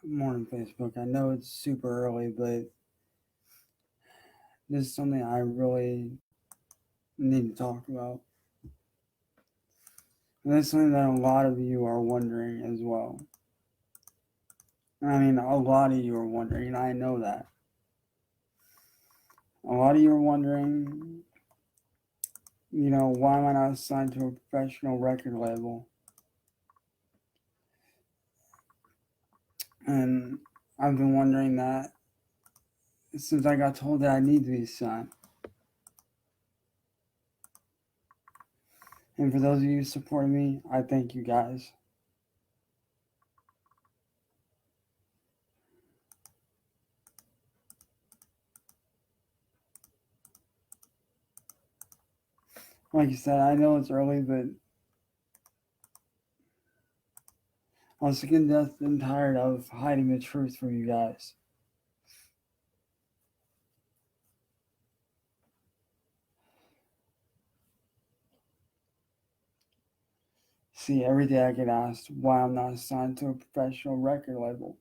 Morning, Facebook. I know it's super early, but this is something I really need to talk about. And that's something that a lot of you are wondering as well. I mean, a lot of you are wondering, and I know that. A lot of you are wondering, why am I not signed to a professional record label? And I've been wondering that since I got told that I need to be signed. And for those of you supporting me, I thank you guys. Like you said, I know it's early, but I was sick and death and tired of hiding the truth from you guys. See, every day I get asked why I'm not signed to a professional record label.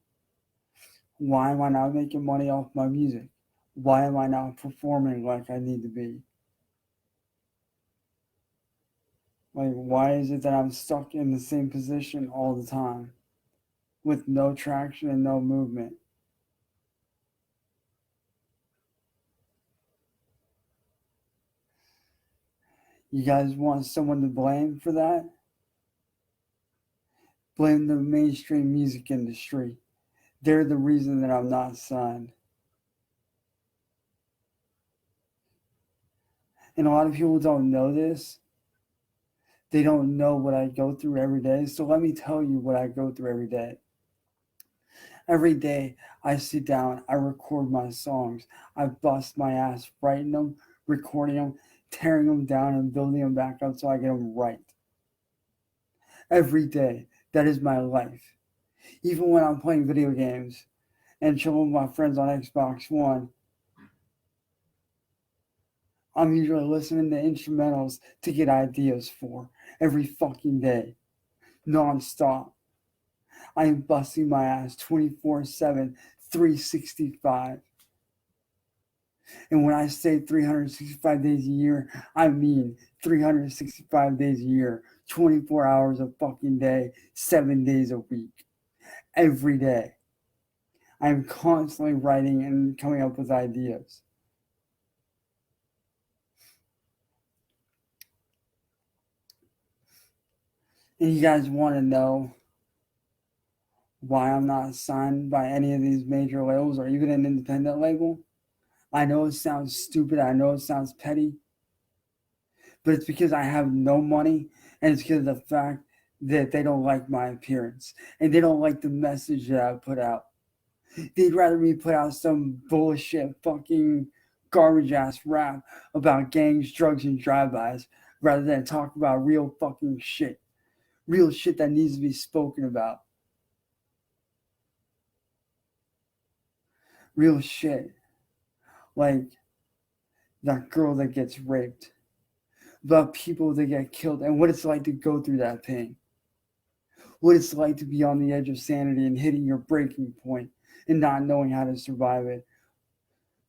Why am I not making money off my music? Why am I not performing like I need to be? Like, why is it that I'm stuck in the same position all the time with no traction and no movement? You guys want someone to blame for that? Blame the mainstream music industry. They're the reason that I'm not signed. And a lot of people don't know this. They don't know what I go through every day. So let me tell you what I go through every day. Every day I sit down, I record my songs. I bust my ass writing them, recording them, tearing them down, and building them back up so I get them right. Every day. That is my life. Even when I'm playing video games and chilling with my friends on Xbox One, I'm usually listening to instrumentals to get ideas for every fucking day, non-stop. I am busting my ass 24/7, 365. And when I say 365 days a year, I mean 365 days a year, 24 hours a fucking day, 7 days a week, every day. I'm constantly writing and coming up with ideas. And you guys want to know why I'm not signed by any of these major labels or even an independent label? I know it sounds stupid. I know it sounds petty. But it's because I have no money, and it's because of the fact that they don't like my appearance and they don't like the message that I put out. They'd rather me put out some bullshit fucking garbage ass rap about gangs, drugs, and drive-bys rather than talk about real fucking shit. Real shit that needs to be spoken about. Real shit. Like that girl that gets raped. About people that get killed and what it's like to go through that pain. What it's like to be on the edge of sanity and hitting your breaking point and not knowing how to survive it.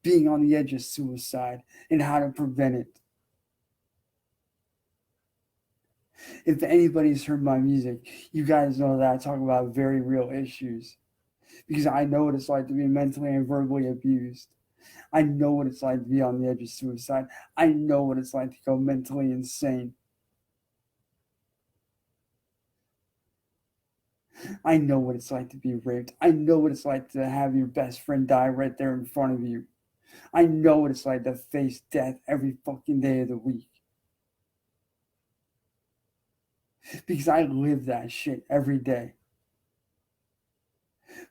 Being on the edge of suicide and how to prevent it. If anybody's heard my music, you guys know that I talk about very real issues because I know what it's like to be mentally and verbally abused. I know what it's like to be on the edge of suicide. I know what it's like to go mentally insane. I know what it's like to be raped. I know what it's like to have your best friend die right there in front of you. I know what it's like to face death every fucking day of the week. Because I live that shit every day.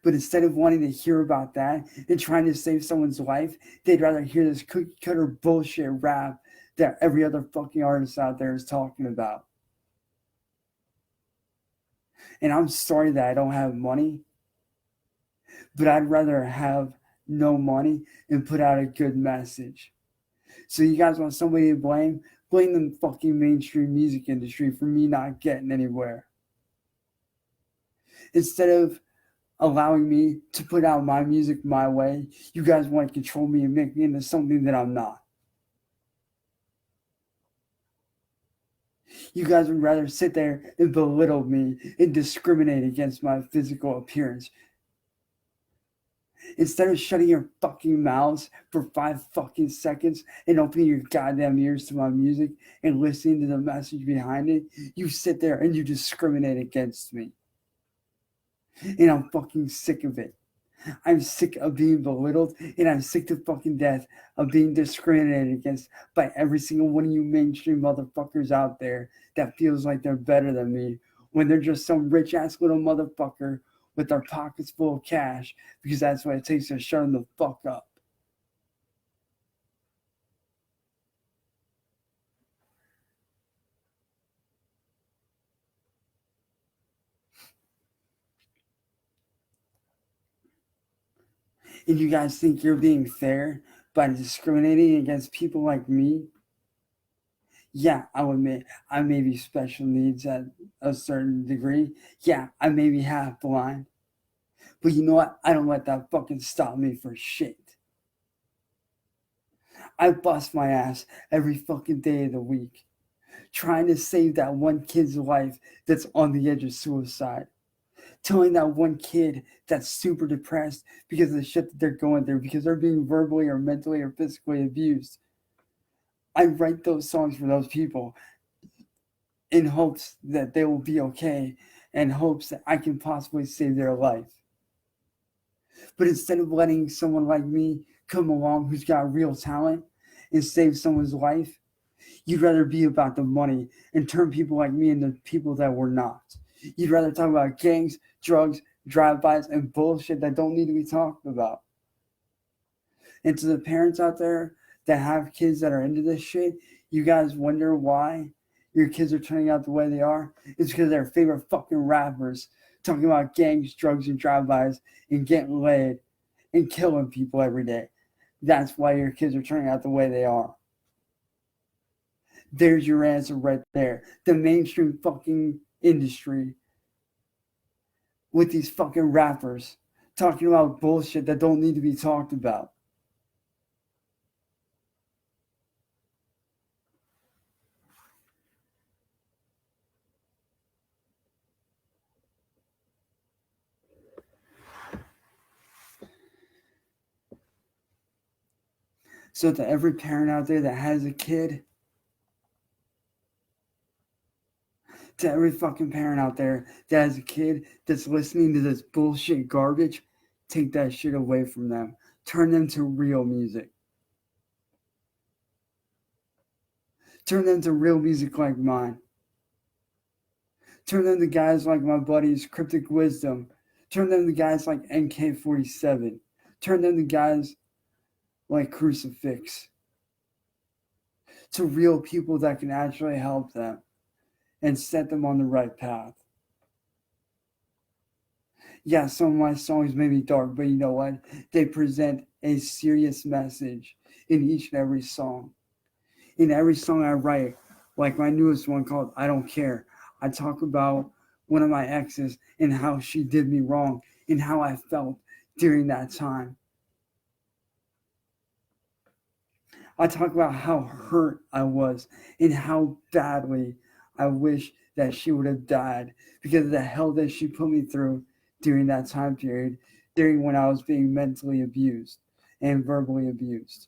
But instead of wanting to hear about that and trying to save someone's life, they'd rather hear this cookie cutter bullshit rap that every other fucking artist out there is talking about. And I'm sorry that I don't have money, but I'd rather have no money and put out a good message. So you guys want somebody to blame? Blame the fucking mainstream music industry for me not getting anywhere. Instead of allowing me to put out my music my way. You guys want to control me and make me into something that I'm not. You guys would rather sit there and belittle me and discriminate against my physical appearance. Instead of shutting your fucking mouths for 5 fucking seconds and opening your goddamn ears to my music and listening to the message behind it, you sit there and you discriminate against me. And I'm fucking sick of it. I'm sick of being belittled, and I'm sick to fucking death of being discriminated against by every single one of you mainstream motherfuckers out there that feels like they're better than me when they're just some rich ass little motherfucker with their pockets full of cash, because that's what it takes to shut them the fuck up. And you guys think you're being fair by discriminating against people like me? Yeah, I'll admit I may be special needs at a certain degree. Yeah, I may be half blind. But you know what? I don't let that fucking stop me for shit. I bust my ass every fucking day of the week trying to save that one kid's life that's on the edge of suicide. Telling that one kid that's super depressed because of the shit that they're going through, because they're being verbally or mentally or physically abused. I write those songs for those people in hopes that they will be okay and hopes that I can possibly save their life. But instead of letting someone like me come along who's got real talent and save someone's life, you'd rather be about the money and turn people like me into people that we're not. You'd rather talk about gangs, drugs, drive-bys, and bullshit that don't need to be talked about. And to the parents out there that have kids that are into this shit, you guys wonder why your kids are turning out the way they are? It's because their favorite fucking rappers talking about gangs, drugs, and drive-bys and getting laid and killing people every day. That's why your kids are turning out the way they are. There's your answer right there. The mainstream fucking industry with these fucking rappers talking about bullshit that don't need to be talked about. So to every parent out there that has a kid, to every fucking parent out there that has a kid that's listening to this bullshit garbage, take that shit away from them. Turn them to real music. Turn them to real music like mine. Turn them to guys like my buddies Cryptic Wisdom. Turn them to guys like NK47. Turn them to guys like Crucifix. To real people that can actually help them and set them on the right path. Yeah, some of my songs may be dark, but you know what? They present a serious message in each and every song. In every song I write, like my newest one called I Don't Care, I talk about one of my exes and how she did me wrong and how I felt during that time. I talk about how hurt I was and how badly I wish that she would have died because of the hell that she put me through during that time period, during when I was being mentally abused and verbally abused.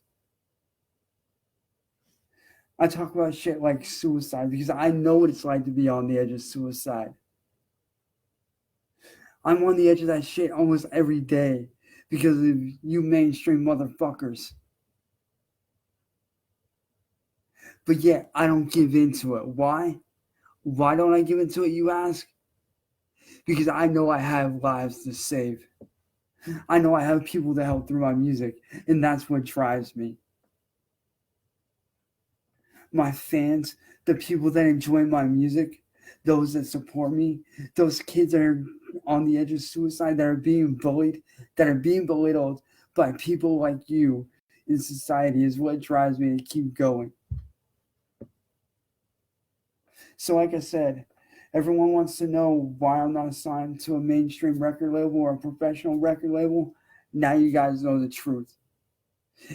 I talk about shit like suicide because I know what it's like to be on the edge of suicide. I'm on the edge of that shit almost every day because of you mainstream motherfuckers. But yet, I don't give into it. Why? Why don't I give into it, you ask? Because I know I have lives to save. I know I have people to help through my music, and that's what drives me. My fans, the people that enjoy my music, those that support me, those kids that are on the edge of suicide, that are being bullied, that are being belittled by people like you in society is what drives me to keep going. So, like I said, Everyone wants to know why I'm not signed to a mainstream record label or a professional record label. Now you guys know the truth.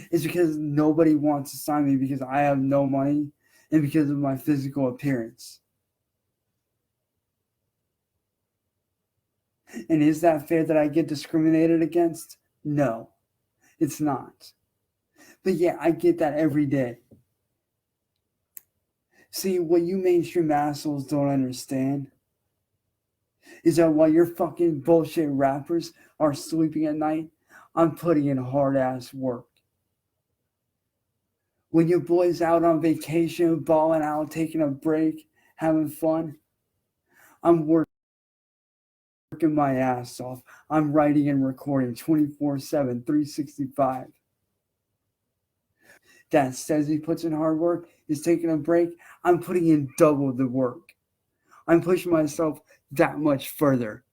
It's because nobody wants to sign me because I have no money and because of my physical appearance. And is that fair that I get discriminated against? No, it's not. But yeah, I get that every day. See, what you mainstream assholes don't understand is that while your fucking bullshit rappers are sleeping at night, I'm putting in hard ass work. When your boys out on vacation, balling out, taking a break, having fun, I'm working my ass off. I'm writing and recording 24/7, 365. That says he puts in hard work, is taking a break. I'm putting in double the work. I'm pushing myself that much further.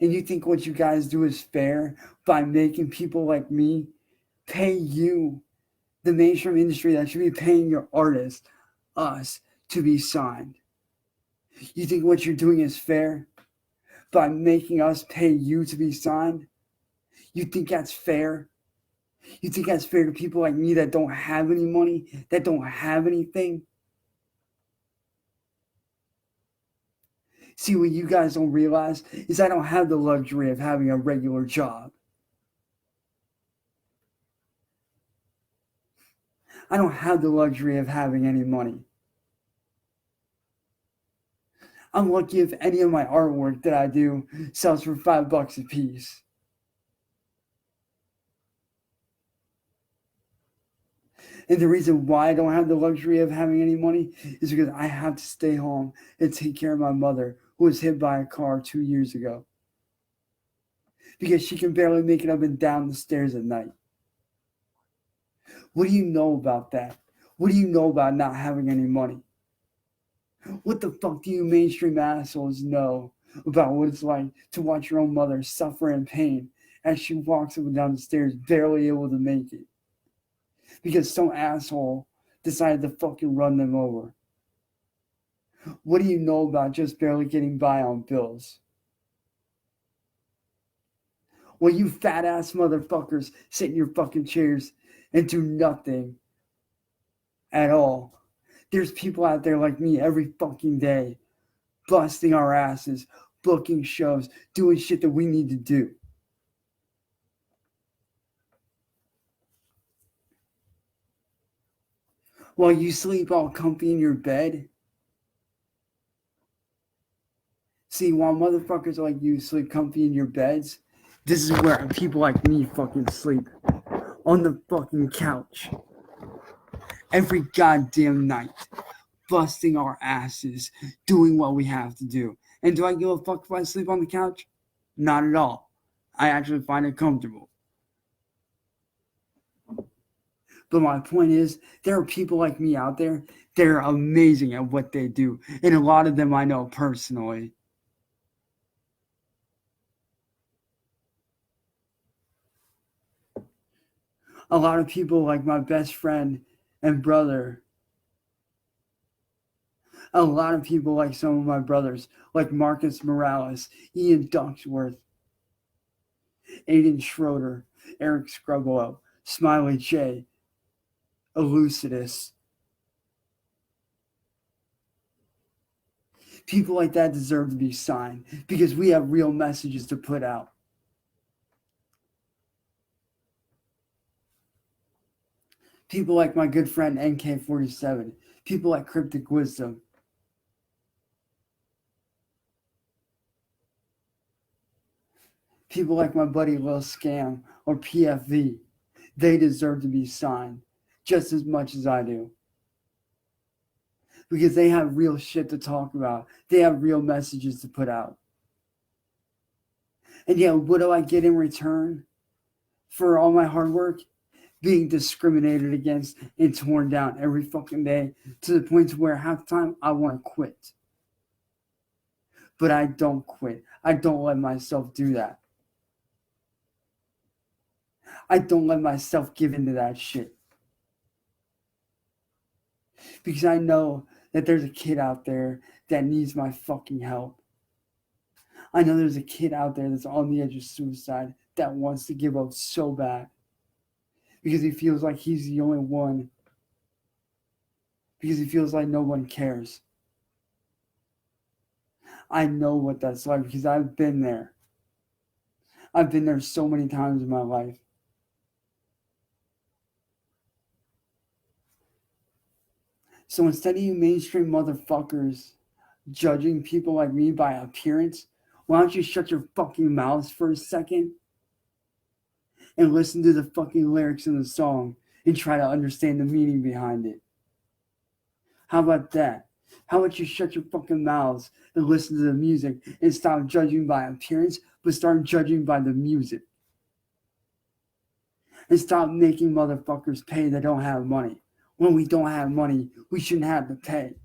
And you think what you guys do is fair by making people like me pay you, the mainstream industry that should be paying your artists, us, to be signed. You think what you're doing is fair by making us pay you to be signed? You think that's fair? You think that's fair to people like me that don't have any money, that don't have anything? See, what you guys don't realize is I don't have the luxury of having a regular job. I don't have the luxury of having any money. I'm lucky if any of my artwork that I do sells for $5 a piece. And the reason why I don't have the luxury of having any money is because I have to stay home and take care of my mother, who was hit by a car 2 years ago. Because she can barely make it up and down the stairs at night. What do you know about that? What do you know about not having any money? What the fuck do you mainstream assholes know about what it's like to watch your own mother suffer in pain as she walks up and down the stairs, barely able to make it? Because some asshole decided to fucking run them over. What do you know about just barely getting by on bills? Well, you fat ass motherfuckers sit in your fucking chairs and do nothing at all. There's people out there like me every fucking day, busting our asses, booking shows, doing shit that we need to do. While you sleep all comfy in your bed. See, while motherfuckers like you sleep comfy in your beds, this is where people like me fucking sleep. On the fucking couch. Every goddamn night. Busting our asses, doing what we have to do. And do I give a fuck if I sleep on the couch? Not at all. I actually find it comfortable. But my point is, there are people like me out there that are amazing at what they do. And a lot of them I know personally. A lot of people like my best friend and brother. A lot of people like some of my brothers, like Marcus Morales, Ian Ducksworth, Aiden Schroeder, Eric Scrubwell, Smiley J, Elucidus. People like that deserve to be signed because we have real messages to put out. People like my good friend NK47. People like Cryptic Wisdom. People like my buddy Lil Scam or PFV. They deserve to be signed just as much as I do. Because they have real shit to talk about. They have real messages to put out. And yeah, what do I get in return for all my hard work? Being discriminated against and torn down every fucking day to the point where half the time I want to quit. But I don't quit. I don't let myself do that. I don't let myself give into that shit. Because I know that there's a kid out there that needs my fucking help. I know there's a kid out there that's on the edge of suicide that wants to give up so bad. Because he feels like he's the only one. Because he feels like no one cares. I know what that's like because I've been there. I've been there so many times in my life. So instead of you mainstream motherfuckers judging people like me by appearance, why don't you shut your fucking mouths for a second and listen to the fucking lyrics in the song and try to understand the meaning behind it? How about that? How about you shut your fucking mouths and listen to the music and stop judging by appearance, but start judging by the music? And stop making motherfuckers pay that don't have money. When we don't have money, we shouldn't have to pay.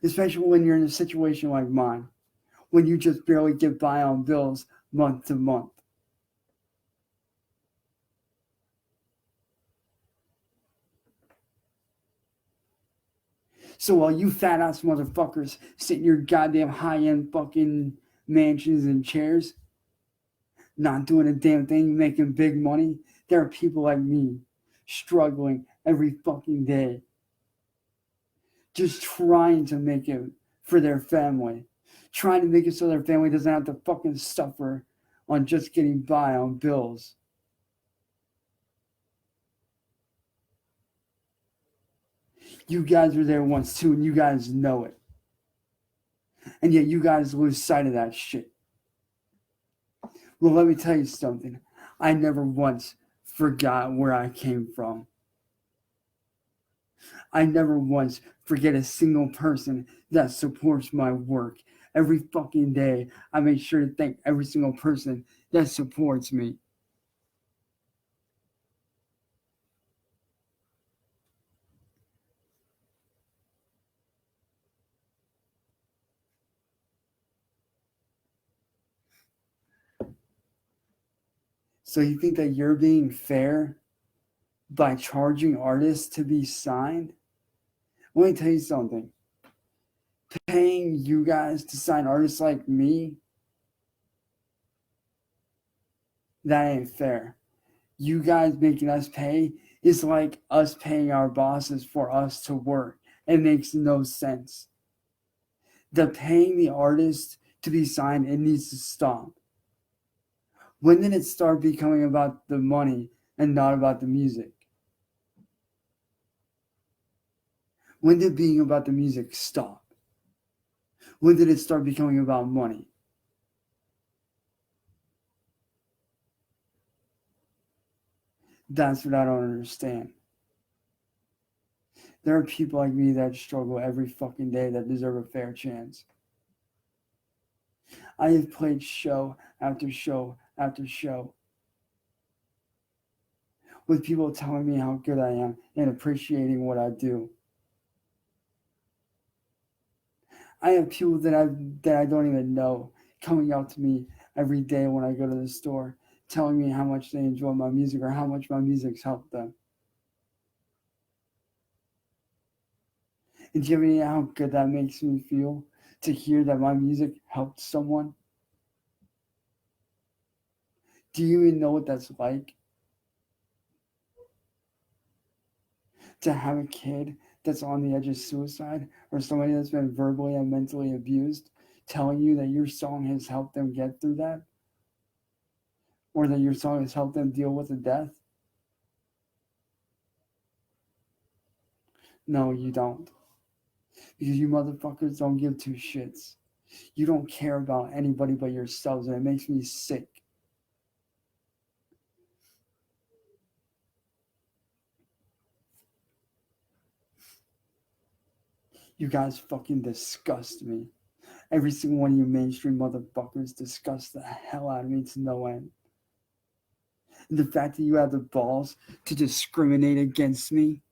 Especially when you're in a situation like mine, when you just barely get by on bills month to month. So while you fat ass motherfuckers sit in your goddamn high end fucking mansions and chairs, not doing a damn thing, making big money, there are people like me struggling every fucking day, just trying to make it for their family, trying to make it so their family doesn't have to fucking suffer on just getting by on bills. You guys were there once too, and you guys know it. And yet you guys lose sight of that shit. Well, let me tell you something. I never once forgot where I came from. I never once forget a single person that supports my work. Every fucking day, I make sure to thank every single person that supports me. So you think that you're being fair by charging artists to be signed? Let me tell you something. Paying you guys to sign artists like me, that ain't fair. You guys making us pay is like us paying our bosses for us to work. It makes no sense. The paying the artist to be signed, it needs to stop. When did it start becoming about the money and not about the music? When did being about the music stop? When did it start becoming about money? That's what I don't understand. There are people like me that struggle every fucking day that deserve a fair chance. I have played show after show after show with people telling me how good I am and appreciating what I do. I have people that I don't even know coming up to me every day when I go to the store, telling me how much they enjoy my music or how much my music's helped them. And do you have any idea how good that makes me feel to hear that my music helped someone? Do you even know what that's like? To have a kid that's on the edge of suicide or somebody that's been verbally and mentally abused telling you that your song has helped them get through that, or that your song has helped them deal with a death? No, you don't. Because you motherfuckers don't give two shits. You don't care about anybody but yourselves, and it makes me sick. You guys fucking disgust me. Every single one of you mainstream motherfuckers disgust the hell out of me to no end. And the fact that you have the balls to discriminate against me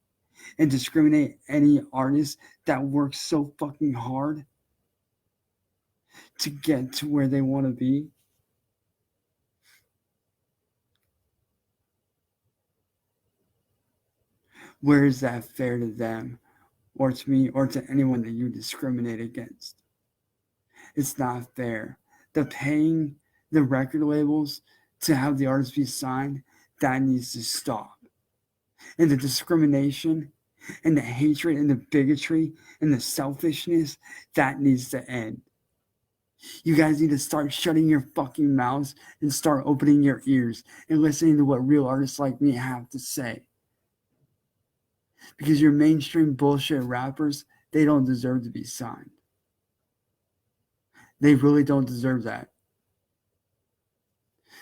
and discriminate any artist that works so fucking hard to get to where they want to be. Where is that fair to them or to me or to anyone that you discriminate against? It's not fair. The paying the record labels to have the artists be signed, that needs to stop. And the discrimination and the hatred and the bigotry and the selfishness, that needs to end. You guys need to start shutting your fucking mouths and start opening your ears and listening to what real artists like me have to say. Because your mainstream bullshit rappers, they don't deserve to be signed. They really don't deserve that.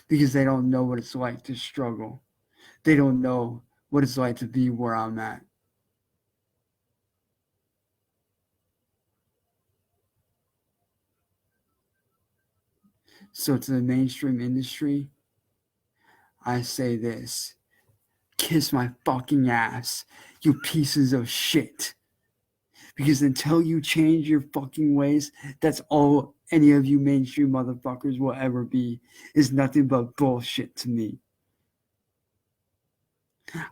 Because they don't know what it's like to struggle. They don't know what it's like to be where I'm at. So to the mainstream industry, I say this. Kiss my fucking ass, you pieces of shit. Because until you change your fucking ways, that's all any of you mainstream motherfuckers will ever be, is nothing but bullshit to me.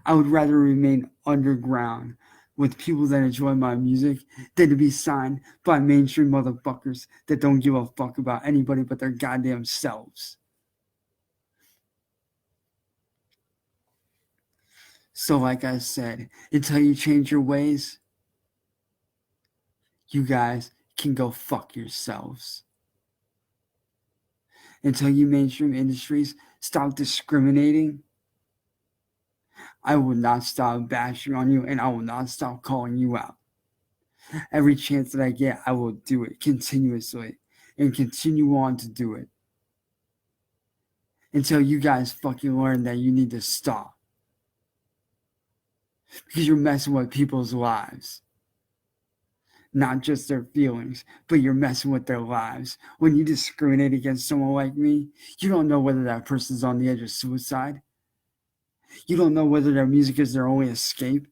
I would rather remain underground with people that enjoy my music than to be signed by mainstream motherfuckers that don't give a fuck about anybody but their goddamn selves. So like I said, until you change your ways, you guys can go fuck yourselves. Until you mainstream industries stop discriminating, I will not stop bashing on you and I will not stop calling you out. Every chance that I get, I will do it continuously and continue on to do it. Until you guys fucking learn that you need to stop. Because you're messing with people's lives. Not just their feelings, but you're messing with their lives. When you discriminate against someone like me, you don't know whether that person's on the edge of suicide. You don't know whether their music is their only escape.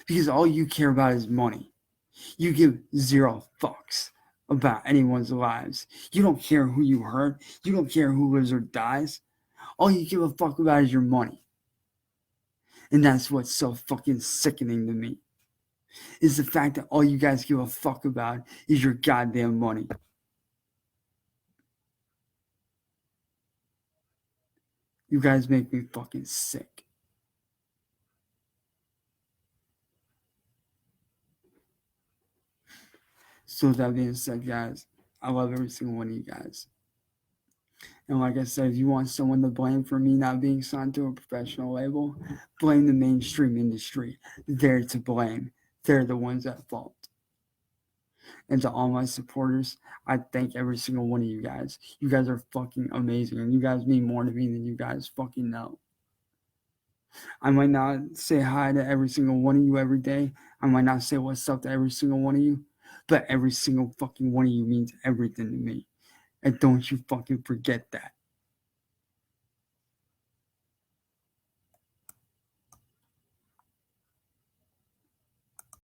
Because all you care about is money. You give zero fucks about anyone's lives. You don't care who you hurt. You don't care who lives or dies. All you give a fuck about is your money. And that's what's so fucking sickening to me. Is the fact that all you guys give a fuck about is your goddamn money. You guys make me fucking sick. So with that being said, guys, I love every single one of you guys. And like I said, if you want someone to blame for me not being signed to a professional label, blame the mainstream industry. They're to blame. They're the ones at fault. And to all my supporters, I thank every single one of you guys. You guys are fucking amazing. And you guys mean more to me than you guys fucking know. I might not say hi to every single one of you every day. I might not say what's up to every single one of you. But every single fucking one of you means everything to me. And don't you fucking forget that.